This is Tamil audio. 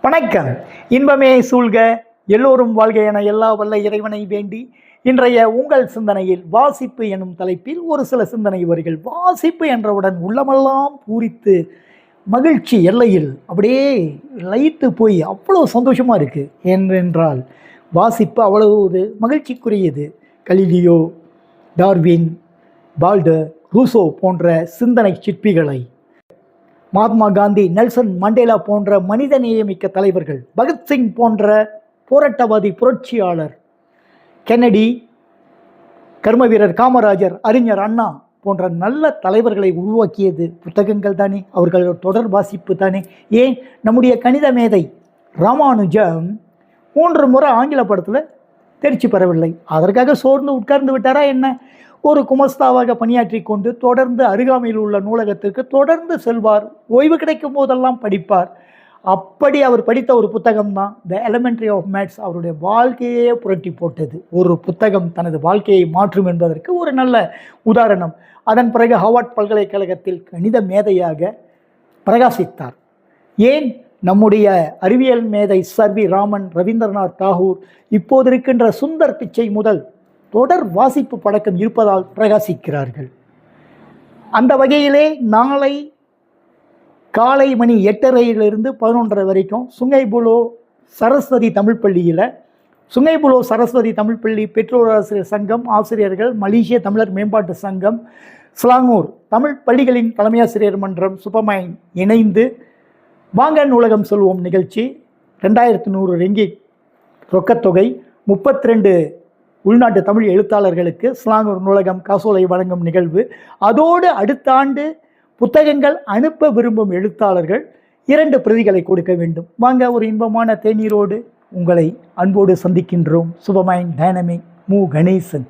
வணக்கம். இன்பமே சூழ்க, எல்லோரும் வாழ்க என எல்லா வல்ல இறைவனை வேண்டி இன்றைய உங்கள் சிந்தனையில் வாசிப்பு எனும் தலைப்பில் ஒரு சில சிந்தனை வரிகள். வாசிப்பு என்றவுடன் உள்ளமெல்லாம் பூரித்து மகிழ்ச்சி எல்லையில் அப்படியே லயித்து போய் அவ்வளோ சந்தோஷமாக இருக்குது. ஏனென்றால் வாசிப்பு அவ்வளவு மகிழ்ச்சிக்குரியது. கலீலியோ, டார்வின், பால்டர், ரூசோ போன்ற சிந்தனை சிற்பிகளை, மகாத்மா காந்தி, நெல்சன் மண்டேலா போன்ற மனித நேயமிக்க தலைவர்கள், பகத்சிங் போன்ற போராட்டவாதி புரட்சியாளர், கென்னடி, கர்ம வீரர் காமராஜர், அறிஞர் அண்ணா போன்ற நல்ல தலைவர்களை உருவாக்கியது புத்தகங்கள் தானே, அவர்களோட தொடர் வாசிப்பு தானே. ஏன் நம்முடைய கணித மேதை ராமானுஜம் 3 முறை ஆங்கில படத்தில் தேர்ச்சி பெறவில்லை. அதற்காக சோர்ந்து உட்கார்ந்து விட்டாரா என்ன? ஒரு குமஸ்தாவாக பணியாற்றி கொண்டு தொடர்ந்து அருகாமையில் உள்ள நூலகத்திற்கு தொடர்ந்து செல்வார். ஓய்வு கிடைக்கும் போதெல்லாம் படிப்பார். அப்படி அவர் படித்த ஒரு புத்தகம் தான் த எலிமெண்ட்ரி ஆஃப் மேத்ஸ். அவருடைய வாழ்க்கையே புரட்டி போட்டது. ஒரு புத்தகம் தனது வாழ்க்கையை மாற்றும் என்பதற்கு ஒரு நல்ல உதாரணம். அதன் பிறகு ஹார்வர்ட் பல்கலைக்கழகத்தில் கணித மேதையாக பிரகாசித்தார். ஏன் நம்முடைய அறிவியல் மேதை சர்வி ராமன், ரவீந்திரநாத் தாகூர், இப்போது இருக்கின்ற சுந்தர் பிச்சை முதல் தொடர் வாசிப்பு பழக்கம் இருப்பதால் பிரகாசிக்கிறார்கள். அந்த வகையிலே நாளை காலை மணி 8:30 11:30 வரைக்கும் சுங்கைபுலோ சரஸ்வதி தமிழ் பள்ளியில், சுங்கைபுலோ சரஸ்வதி தமிழ் பள்ளி பெற்றோர் ஆசிரியர் சங்கம், ஆசிரியர்கள், மலேசிய தமிழர் மேம்பாட்டு சங்கம், ஸ்லாங்கூர் தமிழ் பள்ளிகளின் தலைமையாசிரியர் மன்றம், சுப்பமைன் இணைந்து வாங்க நூலகம் சொல்வோம் நிகழ்ச்சி. 2100 ரிங்கிட் ரொக்கத்தொகை, 32 உள்நாட்டு தமிழ் எழுத்தாளர்களுக்கு ஸ்லாங்கூர் நூலகம் காசோலை வழங்கும் நிகழ்வு. அதோடு அடுத்த ஆண்டு புத்தகங்கள் அனுப்ப விரும்பும் எழுத்தாளர்கள் 2 பிரதிகளை கொடுக்க வேண்டும். வாங்க, ஒரு இன்பமான தேநீரோடு உங்களை அன்போடு சந்திக்கின்றோம். சுபமைன் டைனமிக் மு கணேசன்.